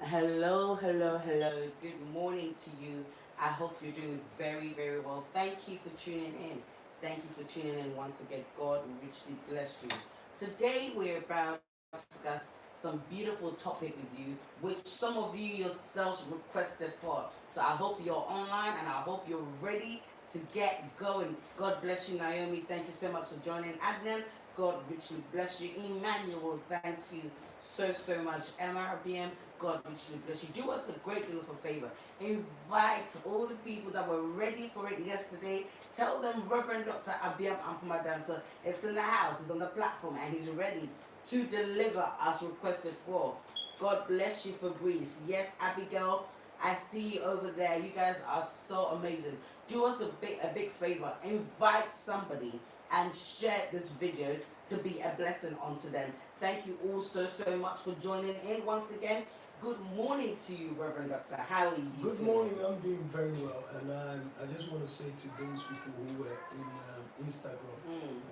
Hello, hello, hello. Good morning to you. I hope you're doing very, very well. Thank you for tuning in. Thank you for tuning in once again. God will richly bless you. Today, we're about to discuss some beautiful topic with you, which some of you yourselves requested for. So I hope you're online and I hope you're ready to get going. God bless you, Naomi. Thank you so much for joining. Abner, God richly bless you. Emmanuel, thank you so much. Emma, Abbeam, God richly bless you. Do us a great deal of a favor. Invite all the people that were ready for it yesterday. Tell them Reverend Dr. Abbeam Ampamadanso, it's in the house, he's on the platform, and he's ready to deliver as requested for. God bless you for Greece. Yes, Abigail, I see you over there. You guys are so amazing. Do us a big favor. Invite somebody and share this video to be a blessing unto them. Thank you all so much for joining in once again. Good morning to you, Reverend Doctor. How are you Good doing? morning. I'm doing very well, and I just want to say to those people who were in Instagram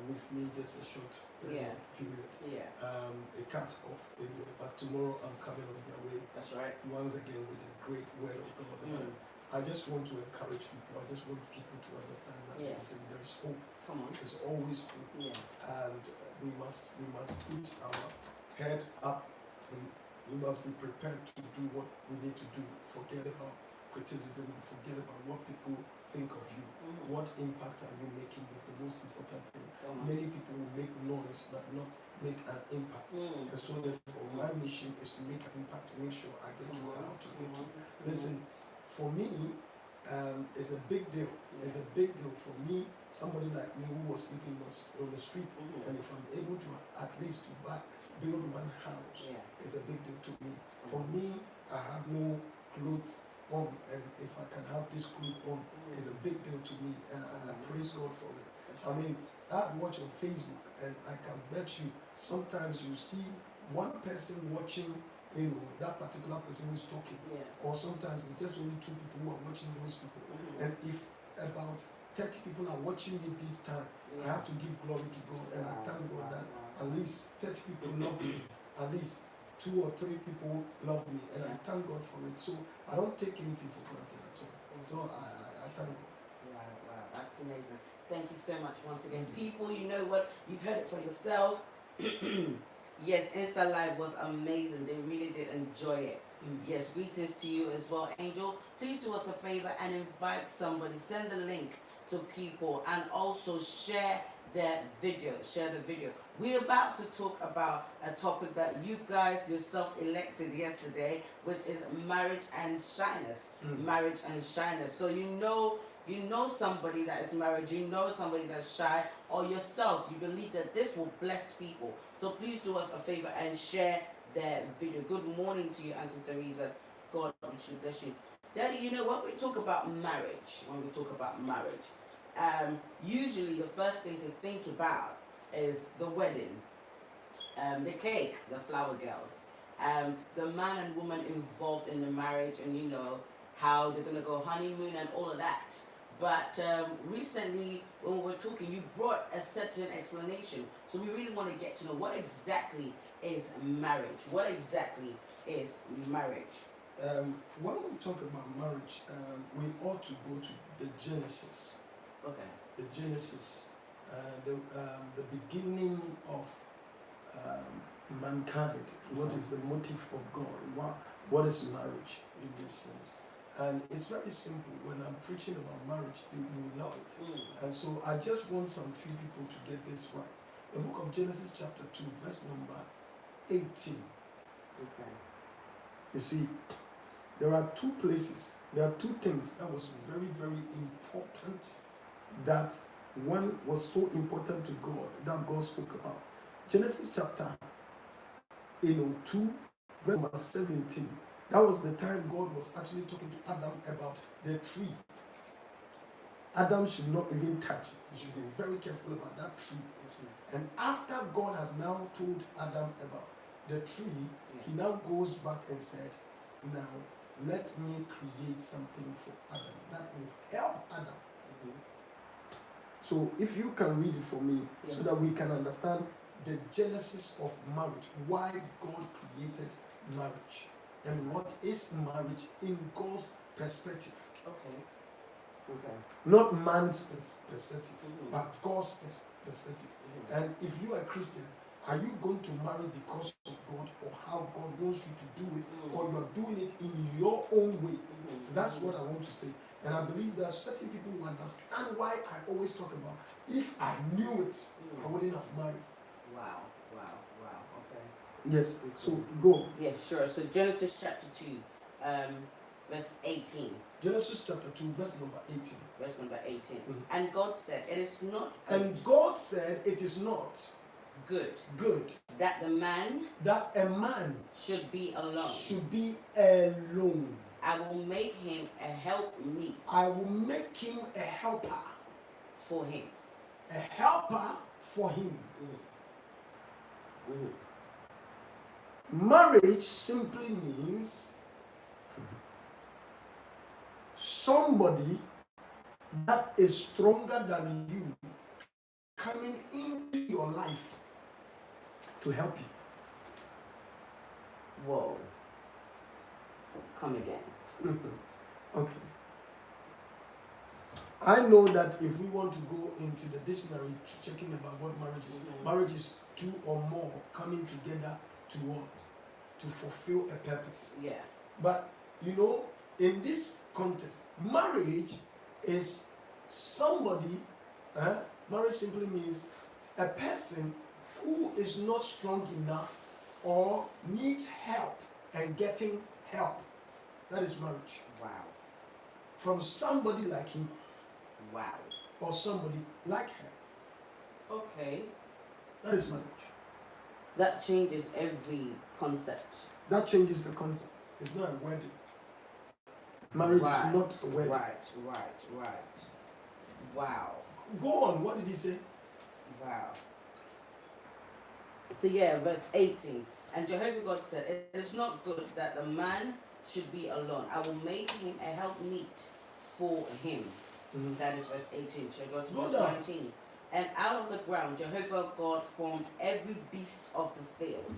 with me just a short Yeah, period, yeah, it cut off anyway. But tomorrow I'm coming on their way that's right. once again with a great word of God. And I just want to encourage people. I just want people to understand that Yes. listen, there is hope. Come on. There's always hope, Yes. and we must put our head up, and we must be prepared to do what we need to do. Forget about criticism and forget about what people think of you. What impact are you making is the most important thing. Many people will make noise but not make an impact. And so therefore my mission is to make an impact, to make sure I get to where I have to get to. Listen, for me, it's a big deal. It's a big deal for me, somebody like me who was sleeping on the street, and if I'm able to at least to build one house, it's a big deal to me. For me, I have no clothes on, and if I can have this clothes on, it's a big deal to me, and I praise God for it. I mean, I've watched on Facebook, and I can bet you sometimes you see one person watching, that particular person who's talking, or sometimes it's just only two people who are watching those people. And if about 30 people are watching me this time, I have to give glory to God, and I thank God that at least 30 people love me, at least 2 or 3 people love me, and I thank God for it. So I don't take anything for granted at all. So I thank God. Wow, that's amazing. Thank you so much once again. People, you know what? You've heard it for yourself. Yes, Insta Live was amazing. They really did enjoy it. Yes, greetings to you as well, Angel. Please do us a favor and invite somebody. Send the link to people and also share their video. Share the video. We're about to talk about a topic that you guys yourself elected yesterday, which is marriage and shyness. Marriage and shyness. So you know somebody that is married, you know somebody that's shy, or yourself, you believe that this will bless people. So please do us a favor and share their video. Good morning to you, Auntie Teresa. God richly bless you. Daddy, when we talk about marriage, usually the first thing to think about is the wedding, the cake, the flower girls, the man and woman involved in the marriage, and how they're gonna go honeymoon and all of that. But recently, when we were talking, you brought a certain explanation. So we really want to get to know what exactly is marriage. What exactly is marriage? When we talk about marriage, we ought to go to the Genesis. Okay. The Genesis, the beginning of mankind. What is the motive of God? What is marriage in this sense? And it's very simple. When I'm preaching about marriage, you know it. And so I just want some few people to get this right. The book of Genesis chapter 2, verse number 18. Okay. You see, there are two places, there are two things that was very, very important, that one was so important to God that God spoke about. Genesis chapter 2, verse number 17. That was the time God was actually talking to Adam about the tree. Adam should not even touch it. He should be very careful about that tree. And after God has now told Adam about the tree, he now goes back and said, now let me create something for Adam that will help Adam. So if you can read it for me, so that we can understand the genesis of marriage, why God created marriage. and what is marriage in God's perspective. Okay. Okay. Not man's perspective, Mhm. but God's perspective. Mhm. And if you are a Christian, are you going to marry because of God or how God wants you to do it, or you are doing it in your own way? Mhm. So that's what I want to say. And I believe that certain people will understand why I always talk about, if I knew it, I wouldn't have married. Wow. Okay. Yes, so go. Yeah, sure. So Genesis chapter 2, verse 18. Genesis chapter 2, verse number 18. Verse number 18. Mhm. And God said, it is not And God said, it is not good good that the man that a man should be alone. should be alone. I will make him a helpmeet I will make him a helper. for him. A helper for him. Marriage simply means somebody that is stronger than you coming into your life to help you. Whoa. Come again. Okay. I know that if we want to go into the dictionary checking about what marriage is, marriage is two or more coming together to what? To fulfill a purpose. Yeah. But you know, in this context, marriage is somebody, marriage simply means a person who is not strong enough or needs help and getting help. That is marriage. Wow. From somebody like him. Wow. Or somebody like her. Okay. That is marriage. That changes every concept. That changes the concept. It's not a wedding. Marriage is not a wedding. Right. Wow. Go on, what did he say? Wow. So yeah, verse 18. And Jehovah God said, it is not good that the man should be alone. I will make him a helpmeet for him. Mm-hmm. That is verse 18. Shall go to Go verse down. 19. And out of the ground Jehovah God formed every beast of the field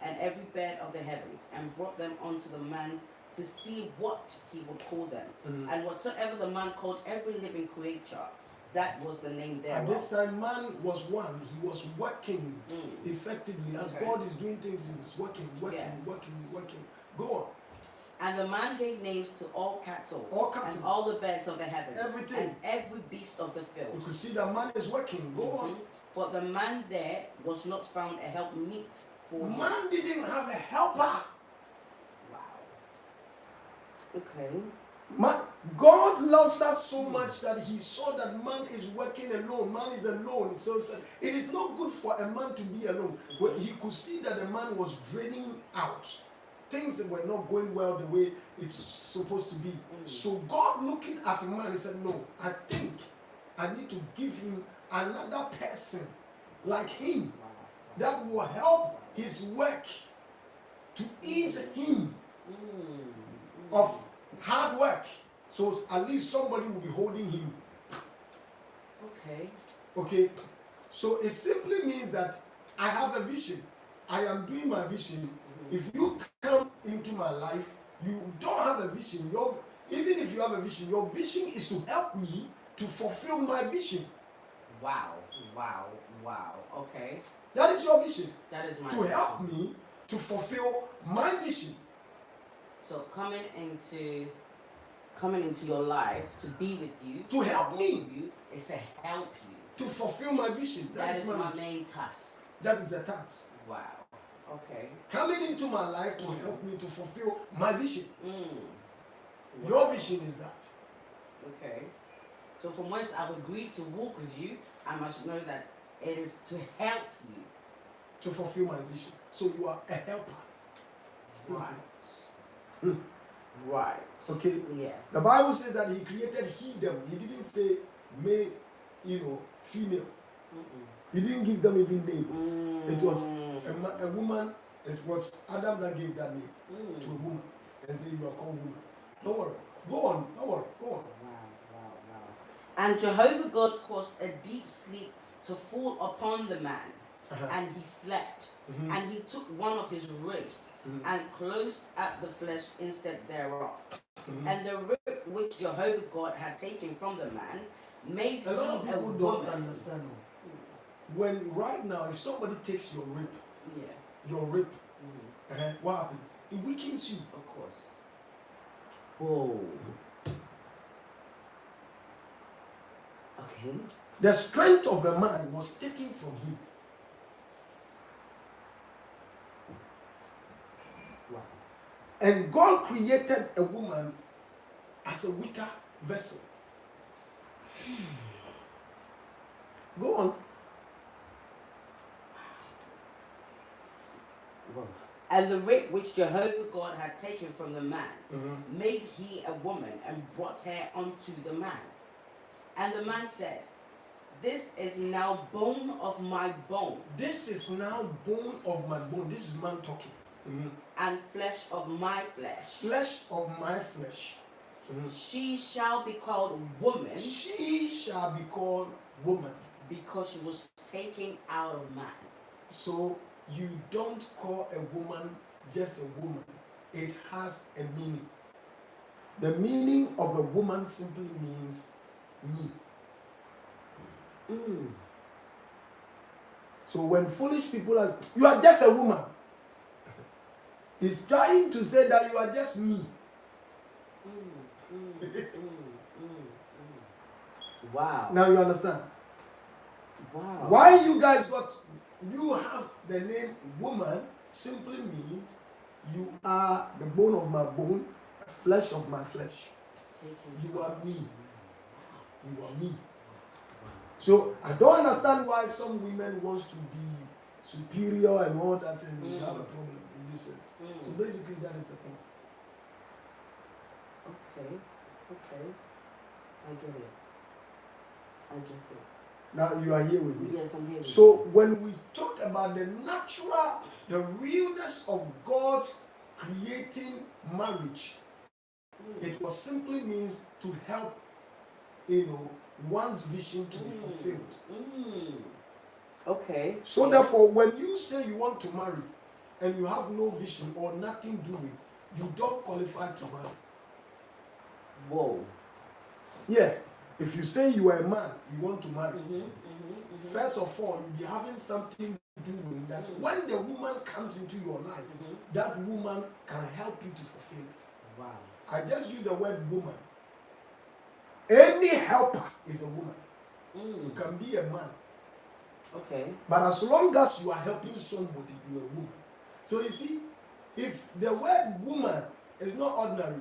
and every bird of the heavens, and brought them unto the man to see what he would call them. Mm-hmm. And whatsoever the man called every living creature, that was the name thereof. At this time, man was one. He was working effectively. As Okay. God is doing things, he was working. Yes. Go on. And the man gave names to all cattle, and all the birds of the heavens, everything, and every beast of the field. You could see that man is working. Go on. For the man there was not found a helpmeet for him. Man didn't have a helper. Wow. Okay. Man, God loves us so much that he saw that man is working alone. Man is alone. So it is not good for a man to be alone. But he could see that the man was draining out. Things were not going well the way it's supposed to be. So God, looking at the man, he said, no, I think I need to give him another person like him that will help his work to ease him of hard work. So at least somebody will be holding him. Okay. So it simply means that I have a vision. I am doing my vision. If you come into my life, you don't have a vision. Even if you have a vision, your vision is to help me to fulfill my vision. Wow. Okay. That is your vision. That is my to vision. Help me to fulfill my vision. So coming into your life to be with you, to help me, you, is to help you to fulfill my vision. That is my main task. That is the task. Wow. Okay. Coming into my life to help me to fulfill my vision. Wow. Your vision is that. Okay. So from whence I've agreed to walk with you, I must know that it is to help you to fulfill my vision. So you are a helper. Right. Right. Okay. Yes. The Bible says that he created he them. He didn't say male, female. He didn't give them even names. It was a woman. It was Adam that gave that name to a woman and said you are called woman. Don't worry. Go on. Don't worry. Go on. Wow. And Jehovah God caused a deep sleep to fall upon the man, and he slept. Mhm. And he took one of his ribs Mhm. and closed up the flesh instead thereof. Mhm. And the rib which Jehovah God had taken from the man made A lot of he a people don't woman. understand. When right now, if somebody takes your rib, what happens? It weakens you. Of course. Whoa. Okay. The strength of a man was taken from him. Wow. And God created a woman as a weaker vessel. Go on. Whoa. And the rib which Jehovah God had taken from the man made he a woman and brought her unto the man. And the man said, this is now bone of my bone. This is now bone of my bone. This is man talking. And flesh of my flesh. Flesh of my flesh. She shall be called woman. She shall be called woman. Because she was taken out of man. So you don't call a woman just a woman. It has a meaning. The meaning of a woman simply means me. So when foolish people are, you are just a woman, he's trying to say that you are just me. Wow. Now you understand? Wow. Why you guys you have the name woman simply means you are the bone of my bone, flesh of my flesh. You are me. You are me. So I don't understand why some women wants to be superior and all that, and we have a problem in this sense. So basically that is the point. Okay. I get it. Now you are here with me. Yes, I'm here with So when we talk about the natural, the realness of God's creating marriage, it was simply means to help, one's vision to be fulfilled. Okay. So therefore, when you say you want to marry and you have no vision or nothing doing, you don't qualify to marry. Whoa. Yeah. If you say you are a man, you want to marry, first of all, you'll be having something doing that when the woman comes into your life, that woman can help you to fulfill it. Wow. I just use the word woman. Any helper is a woman. You can be a man. Okay. But as long as you are helping somebody, you are a woman. So you see, if the word woman is not ordinary,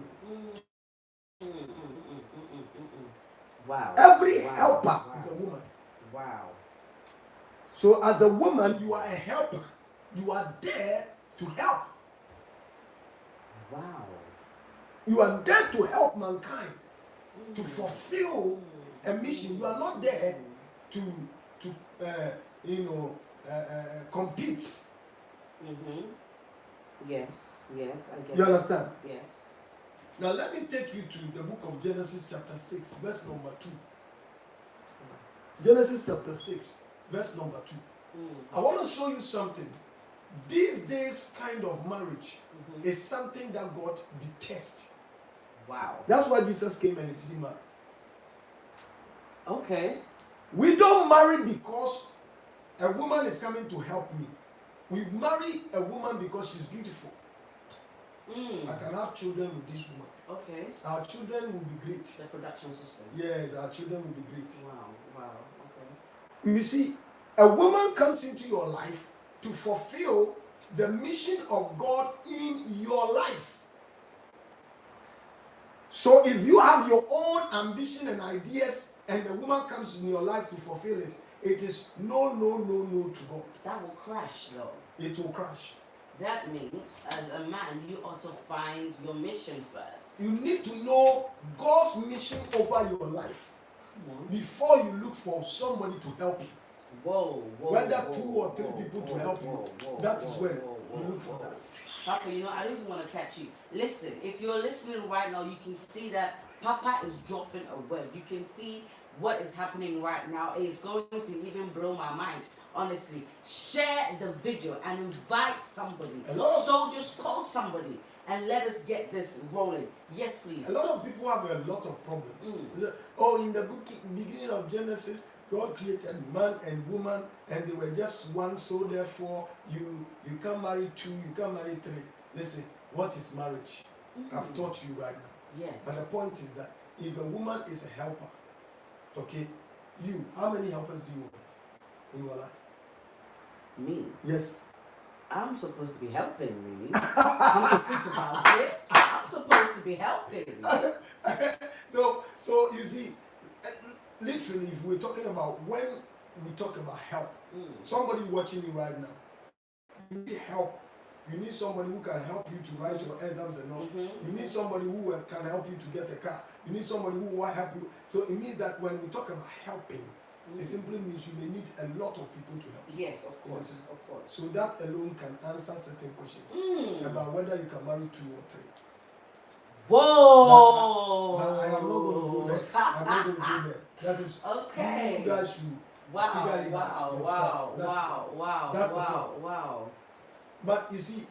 wow. Every helper is a woman. Wow. So as a woman, you are a helper. You are there to help. Wow. You are there to help mankind to fulfill a mission. You are not there to compete. Yes, I get it. You understand? Yes. Now let me take you to the book of Genesis chapter 6, verse number 2. Genesis chapter 6, verse number 2. I want to show you something. These days kind of marriage is something that God detests. Wow. That's why Jesus came and he didn't marry. Okay. We don't marry because a woman is coming to help me. We marry a woman because she's beautiful. I can have children with this woman. Okay. Our children will be great. The production system. Yes, our children will be great. Wow. Okay. You see, a woman comes into your life to fulfill the mission of God in your life. So if you have your own ambition and ideas and the woman comes in your life to fulfill it, it is no to God. That will crash though. It will crash. That means as a man you ought to find your mission first. You need to know God's mission over your life before you look for somebody to help you. Whether 2 or 3 people to help you, that is when you look for that. Papa, I don't even want to catch you. Listen, if you're listening right now, you can see that Papa is dropping a word. You can see what is happening right now. It's going to even blow my mind. honestly, share the video and invite somebody. Hello? So just call somebody and let us get this rolling. Yes, please. A lot of people have a lot of problems. Oh, in the beginning of Genesis, God created man and woman, and they were just one. So therefore, you can't marry two, you can't marry three. Listen, what is marriage? I've taught you right now. Yes. But the point is that if a woman is a helper, okay, how many helpers do you want in your life? Me? Yes. I'm supposed to be helping, really. Come to think about it, I'm supposed to be helping. So you see, literally, if we're talking about when we talk about help, somebody watching you right now, you need help. You need somebody who can help you to write your exams and all. You need somebody who can help you to get a car. You need somebody who will help you. So it means that when we talk about helping, it simply means you may need a lot of people to help you. Yes, of course, of course. So that alone can answer certain questions about whether you can marry 2 or 3. Whoa! But I am not going to go there. I'm not going to go there. That is okay. You guys should figure it out yourself. Wow. But you see,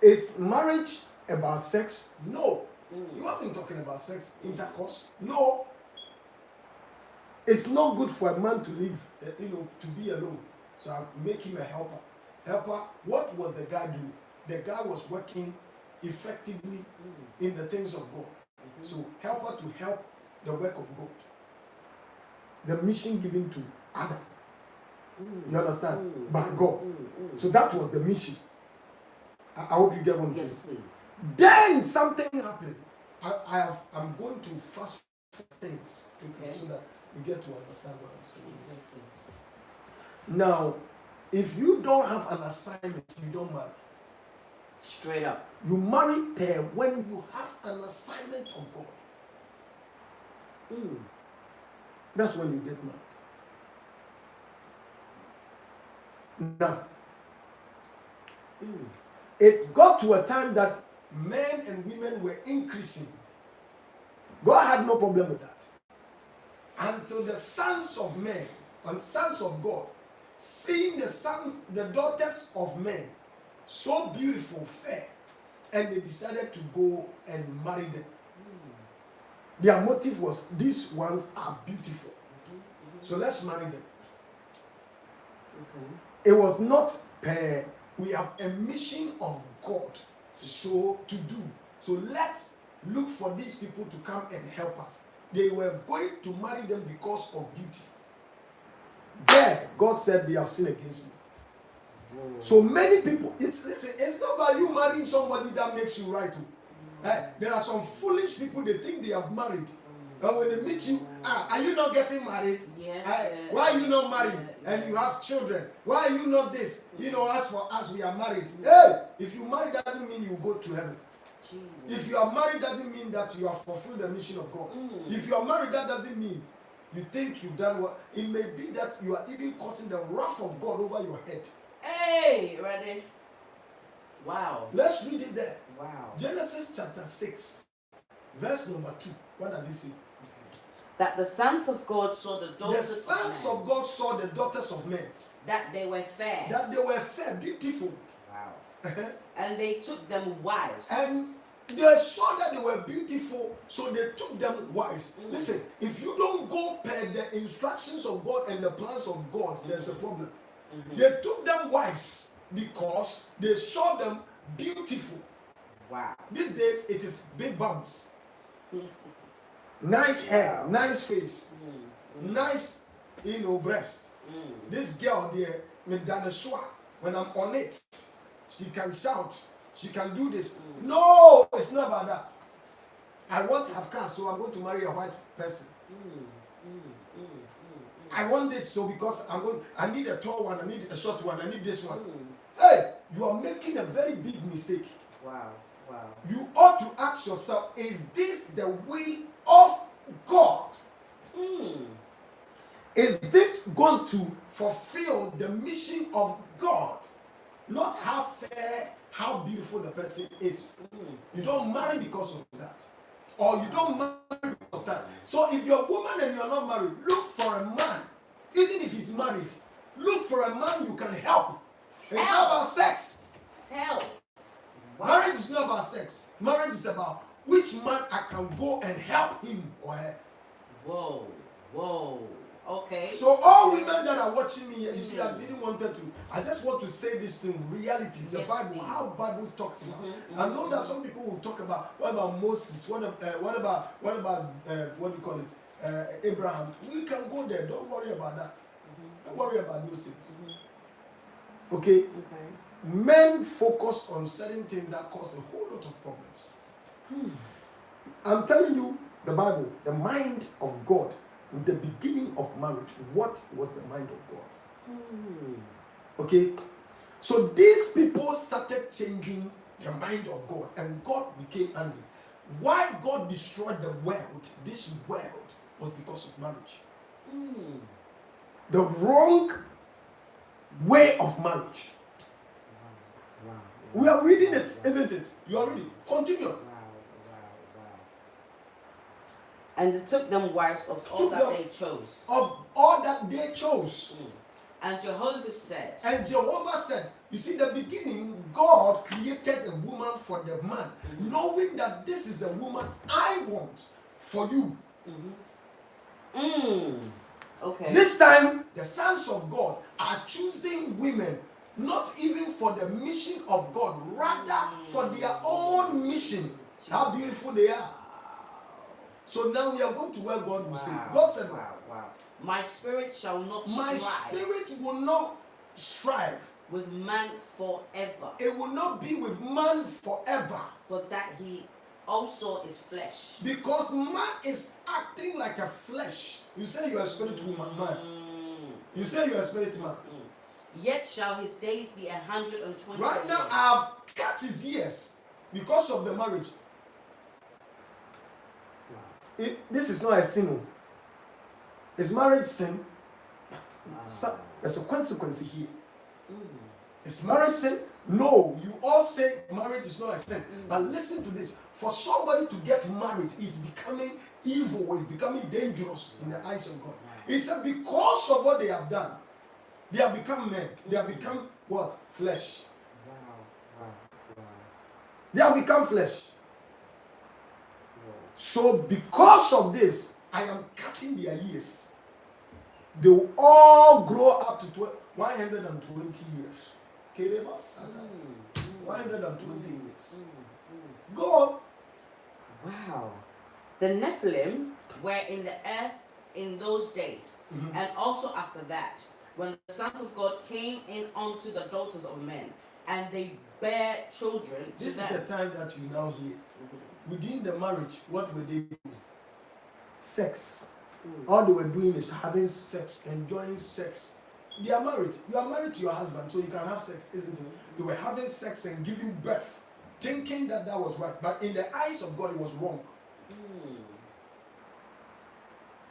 is marriage about sex? No. He wasn't talking about sex, intercourse. No. It's not good for a man to live, to be alone. So I make him a helper. Helper, what was the guy doing? The guy was working effectively in the things of God. So helper to help the work of God. The mission given to Adam. You understand? By God. So that was the mission. I hope you get what I'm saying. Yes, please. Then something happened. I'm going to fast forward things so that you get to understand what I'm saying. Now, if you don't have an assignment, you don't marry. Straight up. You marry pair when you have an assignment of God. That's when you get married. Now, it got to a time that men and women were increasing. God had no problem with that. Until the sons of men and sons of God, seeing the daughters of men, so beautiful, fair, and they decided to go and marry them. Their motive was, these ones are beautiful, so let's marry them. It was not we have a mission of God so to do. So let's look for these people to come and help us. They were going to marry them because of beauty. There, God said they have sinned against me. So many people, it's not about you marrying somebody that makes you right. There are some foolish people, they think they have married. And when they meet you, are you not getting married? Why are you not married? And you have children. Why are you not this? As for us, we are married. Hey, if you marry, doesn't mean you go to heaven. Jesus. If you are married, doesn't mean that you have fulfilled the mission of God. If you are married, that doesn't mean you think you've done what. It may be that you are even causing the wrath of God over your head. Hey, ready? Wow. Let's read it there. Wow. Genesis chapter 6, verse number 2. What does it say? That the sons of God saw the daughters The sons of God saw the daughters of men. That they were fair. That they were fair, beautiful. Wow. And they took them wives. And they saw that they were beautiful, so they took them wives. Listen, if you don't go per the instructions of God and the plans of God, there's a problem. They took them wives because they saw them beautiful. Wow. These days, it is big bums. Nice hair, nice face, nice, breast. This girl there, when I'm on it, she can shout, she can do this. No, it's not about that. I want to have cars, so I'm going to marry a white person. I want this, so because I need a tall one, I need a short one, I need this one. Hey, you are making a very big mistake. Wow. You ought to ask yourself, is this the will of God? Is this going to fulfill the mission of God? Not how fair, how beautiful the person is. You don't marry because of that. Or you don't marry because of that. So if you're a woman and you're not married, look for a man, even if he's married, Look for a man you can help. It's not about sex. Help. Wow. Marriage is not about sex. Marriage is about which man I can go and help him or her. Whoa. Okay. So all women that are watching me here, you see, I didn't want to. I just want to say this thing, reality, the Yes, Bible, please. how Bible talks about. I know that some people will talk about what about Moses, what about what do you call it, Abraham. We can go there. Don't worry about that. Don't worry about those things. Okay. Men focus on certain things that cause a whole lot of problems. I'm telling you, the Bible, the mind of God. In the beginning of marriage, what was the mind of God? Okay? So these people started changing the mind of God, and God became angry. Why God destroyed the world, this world, was because of marriage. The wrong way of marriage. We are reading it, isn't it? You are reading. Continue. And they took them wives of all that they chose. Of all that they chose. And Jehovah said. And Jehovah said, you see, the beginning, God created a woman for the man, knowing that this is the woman I want for you. Okay. This time, the sons of God are choosing women, not even for the mission of God, rather for their own mission. How beautiful they are. So now we are going to where God will say. God said, my spirit shall not strive. My spirit will not strive with man forever. It will not be with man forever. For that he also is flesh. Because man is acting like a flesh. You say you are a spirit woman, man. You say you are a spirit man. Yet shall his days be 120. Right now, I have cut his years because of the marriage. This is not a sin. Is marriage sin? Stop. There's a consequence here. Is marriage sin? No. You all say marriage is not a sin. But listen to this. For somebody to get married is becoming evil, is becoming dangerous in the eyes of God. He said because of what they have done, they have become men. They have become what? Flesh. They have become flesh. So because of this, I am cutting their years. They will all grow up to 120 years. 120 years. Go on. Wow. The Nephilim were in the earth in those days, and also after that, when the sons of God came in unto the daughters of men, and they bare children. This is the time that you now hear. Within the marriage, what were they doing? Sex. All they were doing is having sex, enjoying sex. They are married. You are married to your husband, so you can have sex, isn't it? They were having sex and giving birth, thinking that that was right. But in the eyes of God, it was wrong.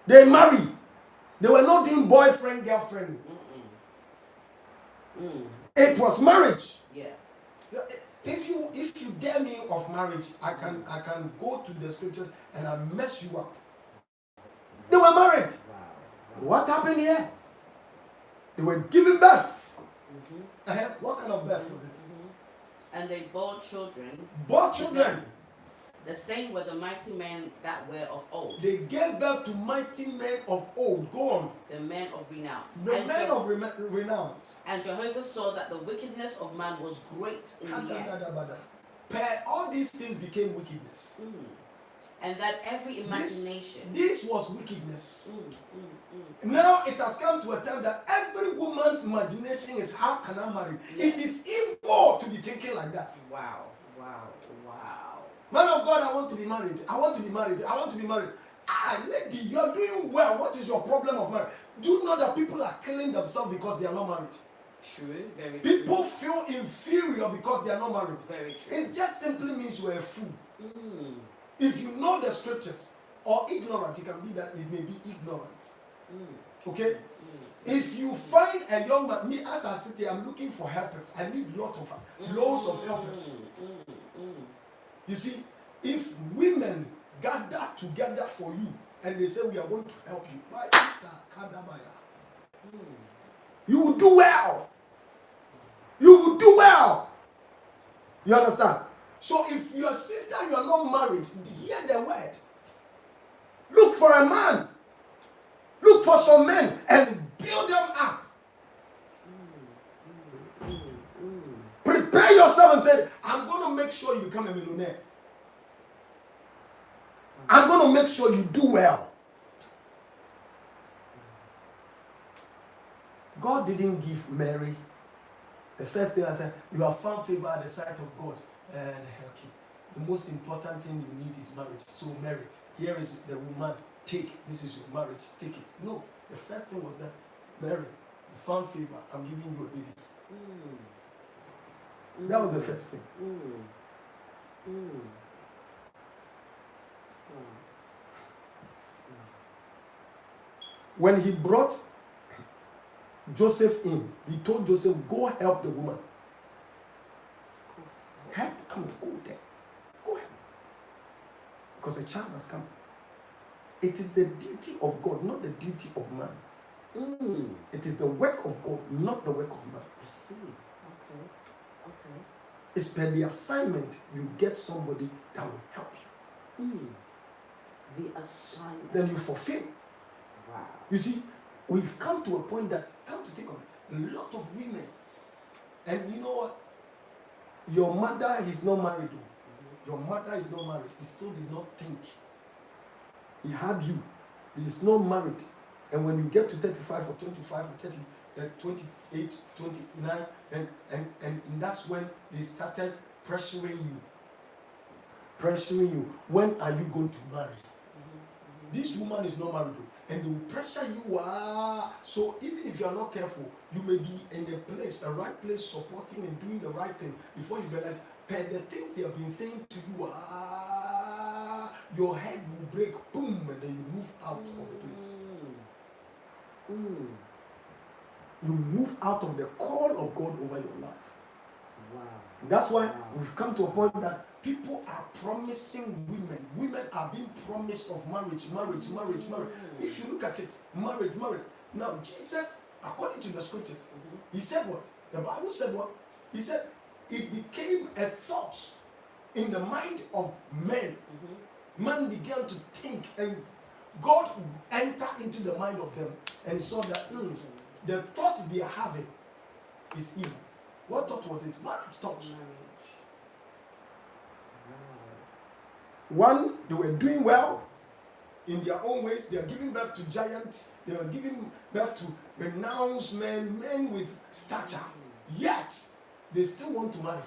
They married. They were not doing boyfriend, girlfriend. It was marriage. Yeah. If you dare me of marriage, I can go to the scriptures and I mess you up. They were married. What happened here? They were giving birth. What kind of birth was it? And they bore children. Bore children. The same were the mighty men that were of old. They gave birth to mighty men of old. Go on. The men of renown. The men of renown. And Jehovah saw that the wickedness of man was great in the earth. All these things became wickedness. And that every imagination. This was wickedness. Now it has come to a time that every woman's imagination is, how can I marry? Yes. It is evil to be thinking like that. Wow. Man of God, I want to be married. I want to be married. I want to be married. Ah, lady, you are doing well. What is your problem of marriage? Do you know that people are killing themselves because they are not married? True, very true. People feel inferior because they are not married. Very true. It just simply means you are a fool. If you know the scriptures or ignorant, it can be that it may be ignorant. Okay? If you find a young man, me as I sit here, I'm looking for helpers. I need loads of helpers. You see, if women gather together for you and they say we are going to help you, You will do well. You will do well. You understand? So if your sister, you are not married, hear the word. Look for a man. Look for some men and build them up. Prepare yourself and say, I'm going to make sure you become a millionaire. I'm going to make sure you do well. God didn't give Mary. The first thing I said, you have found favor at the sight of God. And okay, the most important thing you need is marriage. So Mary, here is the woman. Take, this is your marriage. Take it. No, the first thing was that, Mary, you found favor. I'm giving you a baby. That was the first thing. When he brought Joseph in, he told Joseph, go help the woman. Help, come on, go there. Go help. Because a child has come. It is the duty of God, not the duty of man. It is the work of God, not the work of man. I see. Okay. It's per the assignment you get somebody that will help you. The assignment. Then you fulfill. Wow. You see, we've come to a point that, come to think of it, a lot of women, and you know what? Your mother is not married. Your mother is not married. He still did not think. He had you. He is not married. And when you get to 35 or 25 or 30, 28, 29, and that's when they started pressuring you. When are you going to marry? This woman is not married, and they will pressure you. So even if you are not careful, you may be in a right place, supporting and doing the right thing before you realize, per the things they have been saying to you, your head will break, boom, and then you move out of the place. You move out of the call of God over your life. Wow. That's why we've come to a point that people are promising women. Women are being promised of marriage. If you look at it, marriage. Now, Jesus, according to the scriptures, he said what? The Bible said what? He said it became a thought in the mind of men. Man began to think, and God entered into the mind of them and saw that the thought they are having is evil. What thought was it? Marriage thought. One, they were doing well in their own ways. They are giving birth to giants. They are giving birth to renowned men with stature. Yet, they still want to marry.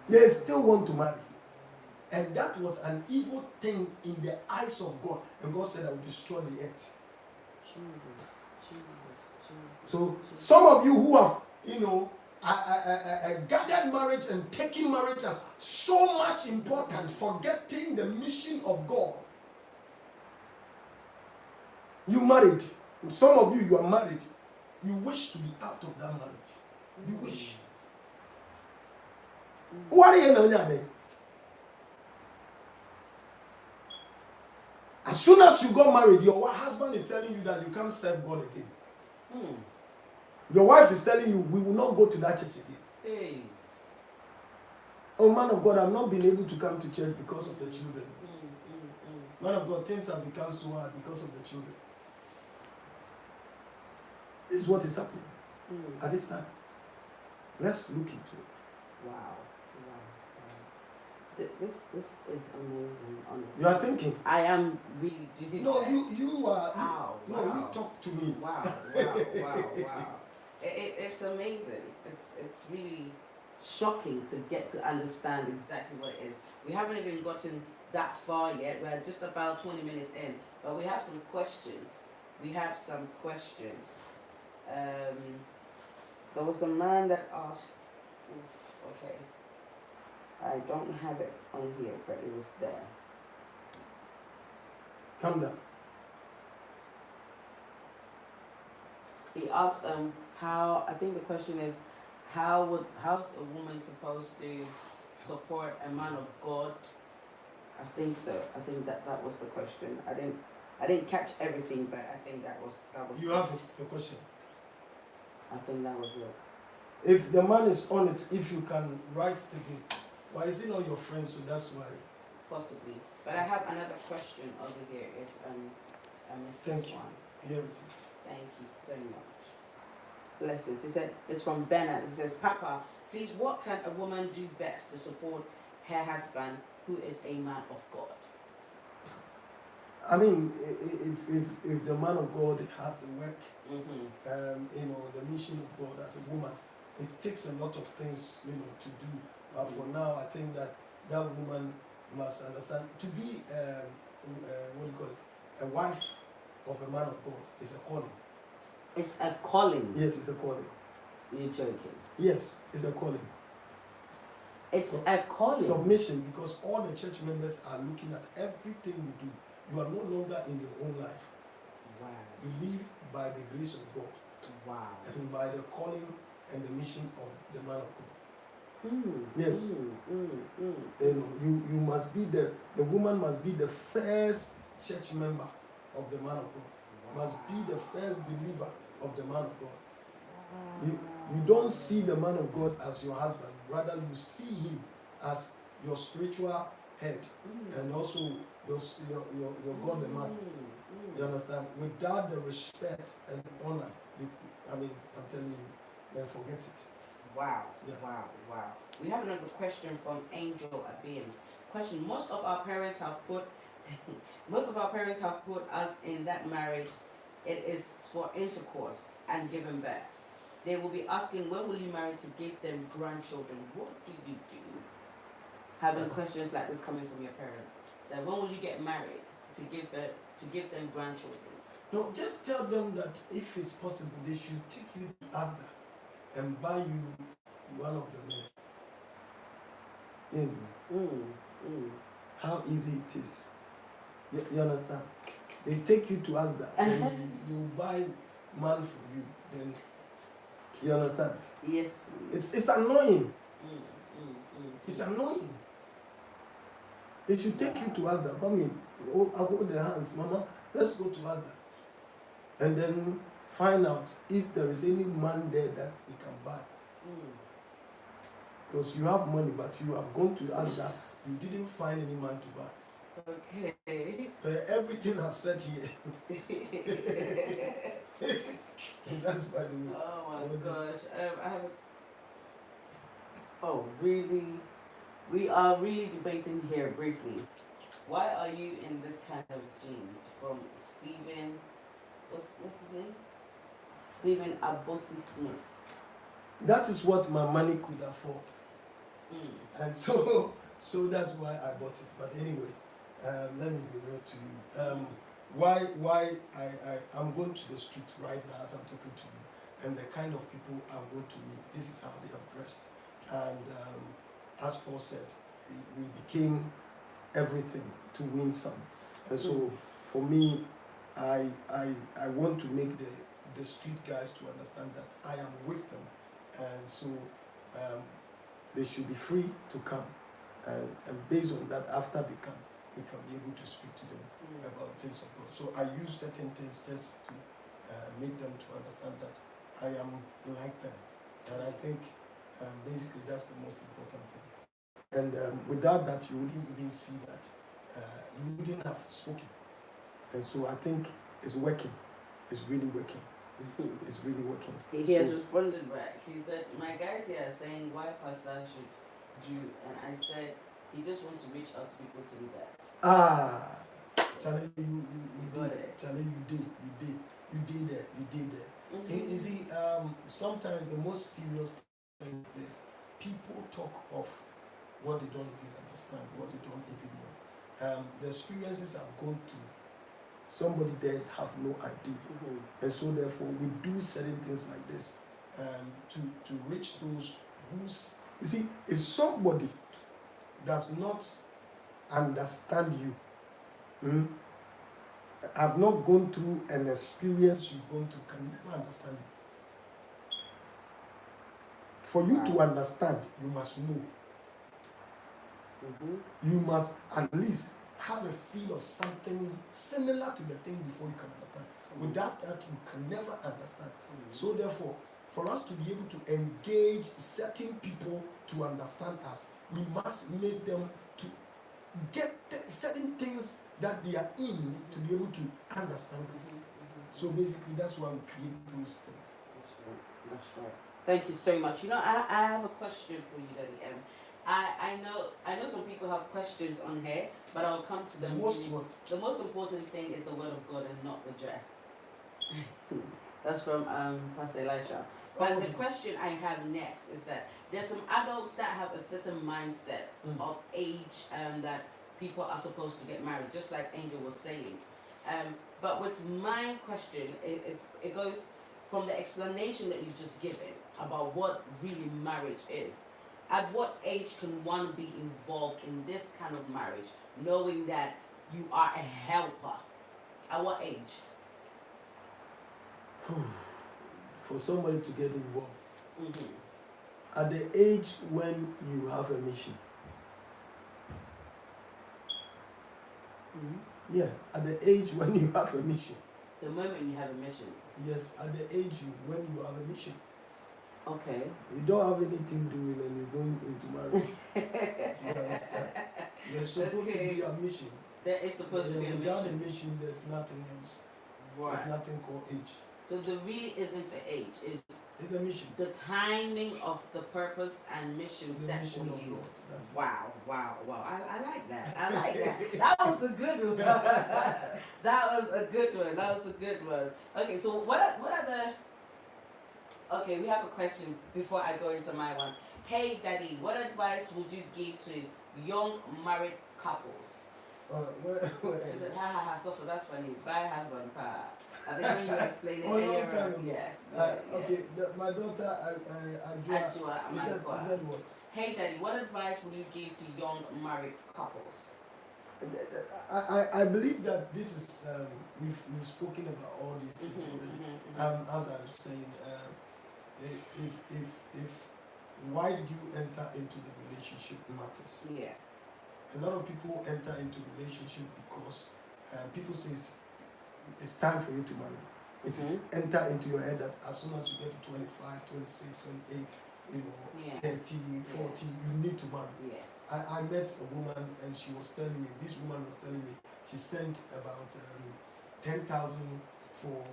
They still want to marry. And that was an evil thing in the eyes of God. And God said, I will destroy the earth. Jesus. So, some of you who have, gathered marriage and taking marriage as so much important, forgetting the mission of God. You married. Some of you are married. You wish to be out of that marriage. You wish. What are you doing? As soon as you got married, your husband is telling you that you can't serve God again. Your wife is telling you, we will not go to that church again. Hey. Oh, man of God, I've not been able to come to church because of the children. Man of God, things have become so hard because of the children. This is what is happening at this time. Let's look into it. Wow. This is amazing, honestly. You are thinking? I am really. No, you are. Wow. You talk to me. Wow. It's amazing. It's really shocking to get to understand exactly what it is. We haven't even gotten that far yet. We're just about 20 minutes in, but we have some questions. There was a man that asked. Okay. I don't have it on here, but it was there. Calm down. He asked how, I think the question is, how's a woman supposed to support a man of God? I think so. I think that was the question. I didn't catch everything, but I think that was You have the question. I think that was it. If the man is on it, if you can write it again. Why is he not your friend? So that's why. Possibly. But I have another question over here if I missed Thank this you. one. Here it is. Thank you so much. Blessings. He said, it's from Bernard. He says, Papa, please, what can a woman do best to support her husband who is a man of God? I mean, if the man of God has the work, the mission of God as a woman, it takes a lot of things, to do. But for now, I think that woman must understand to be, what do you call it, a wife of a man of God is a calling. It's a calling. Yes, it's a calling. You're joking. Yes, it's a calling. It's a calling. Submission, because all the church members are looking at everything you do. You are no longer in your own life. Wow. You live by the grace of God. Wow. And by the calling and the mission of the man of God. Yes. You must be the woman must be the first church member of the man of God. Wow. Must be the first believer of the man of God. You don't see the man of God as your husband, rather you see him as your spiritual head and also your God the man. You understand? Without the respect and honor, I'm telling you, then forget it. Wow. Yeah. Wow. We have another question from Angel Abbeam. Question: Most of our parents have put us in that marriage. It is for intercourse and giving birth. They will be asking, when will you marry to give them grandchildren? What do you do? Having questions like this coming from your parents. That when will you get married to give them grandchildren? No, just tell them that if it's possible, they should take you to Asda and buy you one of the men. How easy it is. You understand? They take you to Asda and you buy man for you. Then you understand? Yes. It's annoying. It's annoying. They should take you to Asda. I hold their hands, Mama. Let's go to Asda, and then find out if there is any man there that he can buy. Because you have money, but you have gone to Asda, you didn't find any man to buy. Okay. Everything I've said here. That's by the way. Oh my gosh. I have. Oh really? We are really debating here briefly. Why are you in this kind of jeans? From Stephen. What's his name? Stephen Abosi Smith. That is what my money could afford. And so that's why I bought it. But anyway, let me be real to you. Why I'm going to the street right now as I'm talking to you, and the kind of people I'm going to meet, this is how they are dressed. And as Paul said, we became everything to win some. And so for me, I want to make the street guys to understand that I am with them. And so they should be free to come. And based on that, after they come, we can be able to speak to them about things of God. So I use certain things just to make them to understand that I am like them. And I think basically that's the most important thing. And without that, you wouldn't even see that. You wouldn't have spoken. And so I think it's working. It's really working. It's really working. He has responded back. He said, my guys here are saying why pastor should do, and I said he just wants to reach out to people to do that. Charlie, you did. Charlie, you did there. You see, sometimes the most serious thing is this: people talk of what they don't even understand, what they don't even know. The experiences I've gone through, somebody there have no idea. And so therefore we do certain things like this to reach those who's, you see, if somebody does not understand you, have not gone through an experience you've gone through, can never understand you. For you to understand, you must know. You must at least have a feel of something similar to the thing before you can understand. Without that, you can never understand. So therefore, for us to be able to engage certain people to understand us, we must make them to get certain things that they are in to be able to understand us. So basically, that's why we create those things. That's right. That's right. Thank you so much. You know, I have a question for you, Daddy M. I know some people have questions on here, but I'll come to them. The most important thing is the word of God and not the dress. That's from Pastor Elisha. But the question I have next is that there's some adults that have a certain mindset of age that people are supposed to get married, just like Angel was saying. But with my question, it goes from the explanation that you've just given about what really marriage is. At what age can one be involved in this kind of marriage, knowing that you are a helper? At what age? For somebody to get involved, Mm-hmm. at the age when you have a mission. Mm-hmm. Yeah, at the age when you have a mission. The moment you have a mission. Yes, at the age when you have a mission. Okay. You don't have anything doing and you're going into marriage. You understand? There's supposed to be a mission. There is supposed to be a without mission. a mission, there's nothing else. Right. There's nothing called age. So there really isn't an age. It's a mission. The timing of the purpose and mission set for you. Wow. I like that. I like that. That was a good one. That was a good one. Okay, so what are the... Okay, we have a question before I go into my one. Hey, Daddy, what advice would you give to young married couples? Is it so that's funny. Buy husband car. I think when you explain it earlier, yeah. Okay, my daughter, Ajua, you said what? Hey, Daddy, what advice would you give to young married couples? I believe that this is we've spoken about all these things already. As I was saying, if why did you enter into the relationship matters? Yeah. A lot of people enter into relationship because people say it's time for you to marry. It is enter into your head that as soon as you get to 25, 26, 28, 30, 40, you need to marry. Yes. I met a woman and she was telling me, this woman was telling me, she sent about 10,000 for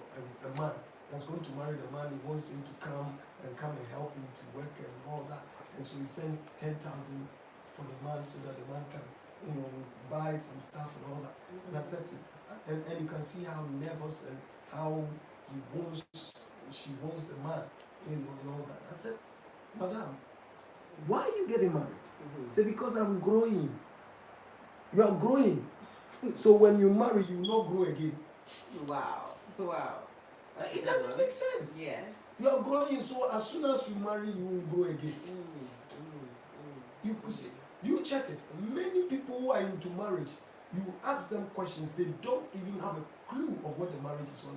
a man that's going to marry the man. He wants him to come and help him to work and all that. And so he sent 10,000 for the man so that the man can, buy some stuff and all that. And I said to him, and you can see how nervous and how she wants the man, and all that. I said, Madam, why are you getting married? Say, because I'm growing. You are growing. So when you marry, you will not grow again. Wow. It doesn't make sense. Yes. You are growing, so as soon as you marry, you will grow again. You could see. You check it. Many people who are into marriage, you ask them questions, they don't even have a clue of what the marriage is all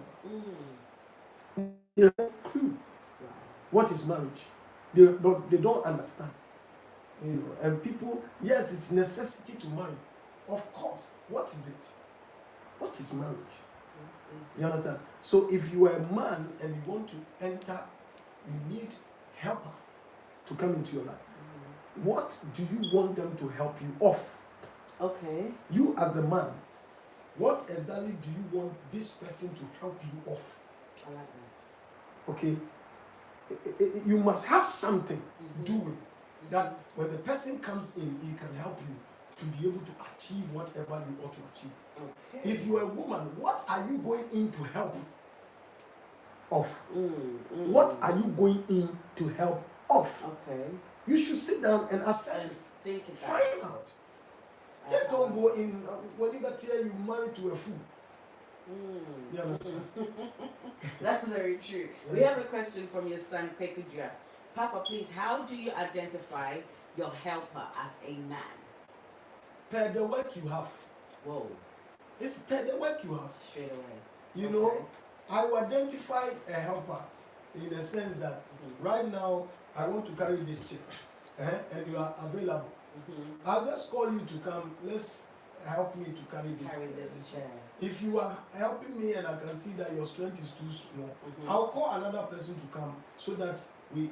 about. They have no clue what is marriage. They don't understand. And people, yes, it's necessity to marry. Of course. What is it? What is marriage? You understand? So if you are a man and you want to enter, you need helper to come into your life. What do you want them to help you off? Okay. You as the man, what exactly do you want this person to help you off? I like that. Okay. You must have something doing that when the person comes in, he can help you to be able to achieve whatever you ought to achieve. Okay. If you are a woman, what are you going in to help off? What are you going in to help off? Okay. You should sit down and assess it. Think about Find out. Just don't go in. When you marry to a fool. You understand? That's very true. Yeah. We have a question from your son, Kwekudra. Papa, please, how do you identify your helper as a man? Per the work you have. Whoa. It's per the work you have. Straight away. You know, I will identify a helper in the sense that right now I want to carry this chair and you are available. I'll just call you to come. Let's help me to carry this. This chair. If you are helping me and I can see that your strength is too small, I'll call another person to come so that he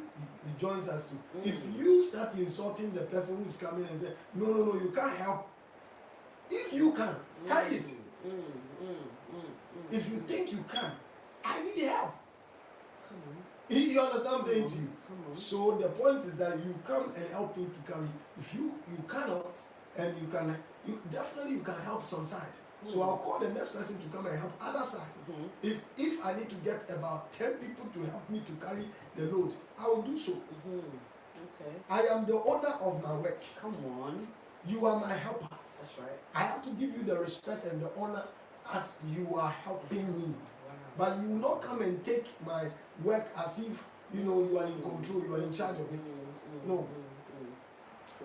joins us. If you start insulting the person who is coming and say, no, you can't help. If you can, carry it. If you think you can, I need help. Come on. You understand what I'm saying to you? So the point is that you come and help me to carry. If you cannot, and you can help some side. So I'll call the next person to come and help other side. If I need to get about 10 people to help me to carry the load, I will do so. Okay. I am the owner of my work. Come on. You are my helper. That's right. I have to give you the respect and the honor as you are helping me. Wow. But you will not come and take my work as if you are in control, you are in charge of it. No.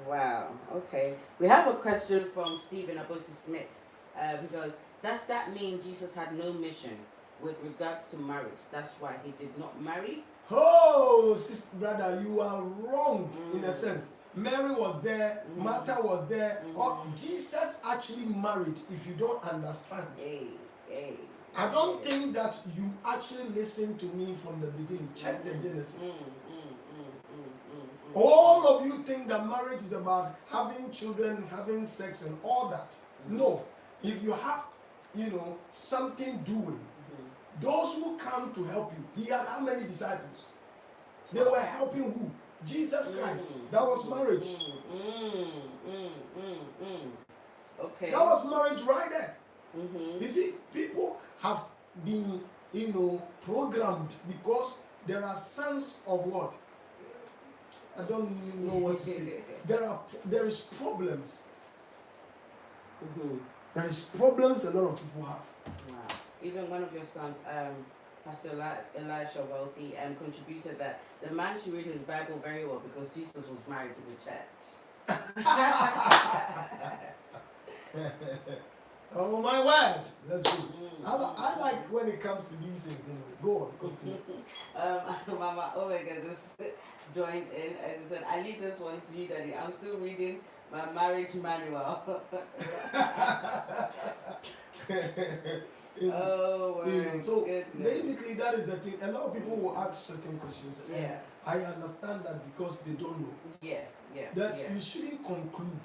Wow. Okay. We have a question from Stephen Abosi Smith. Because does that mean Jesus had no mission with regards to marriage? That's why he did not marry? Oh, sister, brother, you are wrong in a sense. Mary was there, Martha was there. Jesus actually married, if you don't understand. I don't think that you actually listened to me from the beginning. Check the Genesis. All of you think that marriage is about having children, having sex and all that. No. If you have, something doing, those who come to help you, he had how many disciples? They were helping who? Jesus Christ. That was marriage. Okay. That was marriage right there. You see, people have been, programmed because there are sons of what? I don't know what to say. There is problems. There is problems a lot of people have. Wow. Even one of your sons, Pastor Elisha Wealthy, contributed that the man should read his Bible very well because Jesus was married to the church. Oh my word! That's good. I like when it comes to these things anyway. Go on, continue. Mama Omega just joined in and she said, I leave this one to you, Daddy. I'm still reading my marriage manual. Oh my so goodness. basically that is the thing. A lot of people will ask certain questions. Yeah. I understand that because they don't know. Yeah. You shouldn't conclude.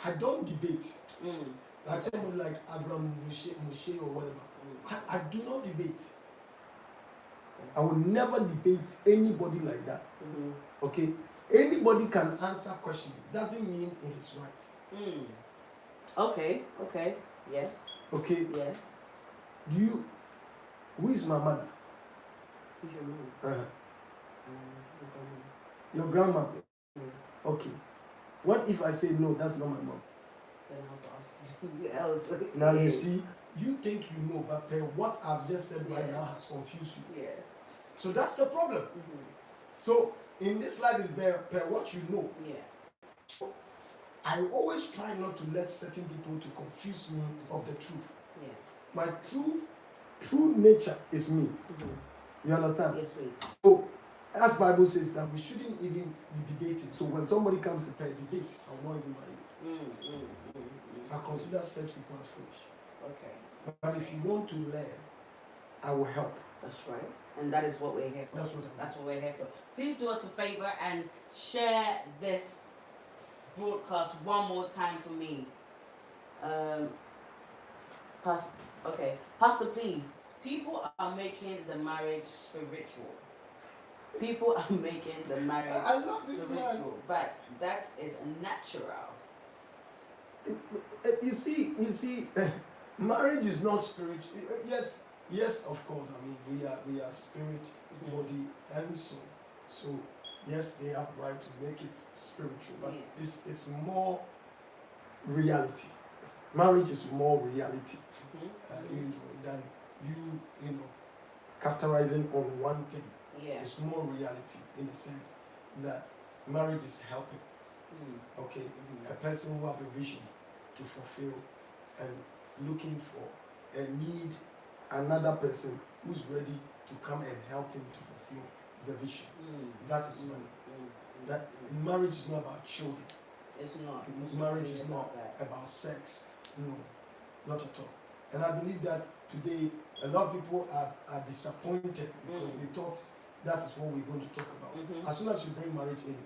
I don't debate. Like somebody like Abraham Moshe or whatever. I do not debate. I will never debate anybody like that. Okay? Anybody can answer questions. Doesn't mean it is right. Okay. Yes. Okay? Yes. Who is my mother? Who's your mom? Your grandma? Yes. Okay. What if I say no, that's not my mom? Then I have to ask you who else. Now you see, you think you know, but what I've just said right now has confused you. Yes. So that's the problem. So in this life is per what you know. Yeah. So I always try not to let certain people to confuse me of the truth. Yeah. My true nature is me. You understand? Yes, please. So as Bible says that we shouldn't even be debating. So when somebody comes to debate, I will not even mind. I consider such people as foolish. Okay. But if you want to learn, I will help. That's right. And that is what we're here for. That's what we're here for. Please do us a favor and share this broadcast one more time for me. Pastor, please. People are making the marriage spiritual. People are making the marriage I love this spiritual, man. but that is natural. You see, marriage is not spiritual. Yes, of course. I mean, we are spirit, body, and soul. So yes, they have right to make it spiritual, but it's more reality. Marriage is more reality than you capitalizing on one thing. Yeah. It's more reality in the sense that marriage is helping. Okay, a person who have a vision to fulfill and looking for and need another person who's ready to come and help him to fulfill the vision. That is marriage. That marriage is not about children. It's not. Marriage is not about sex. No, not at all. And I believe that today a lot of people are disappointed because they thought that is what we're going to talk about. As soon as you bring marriage in,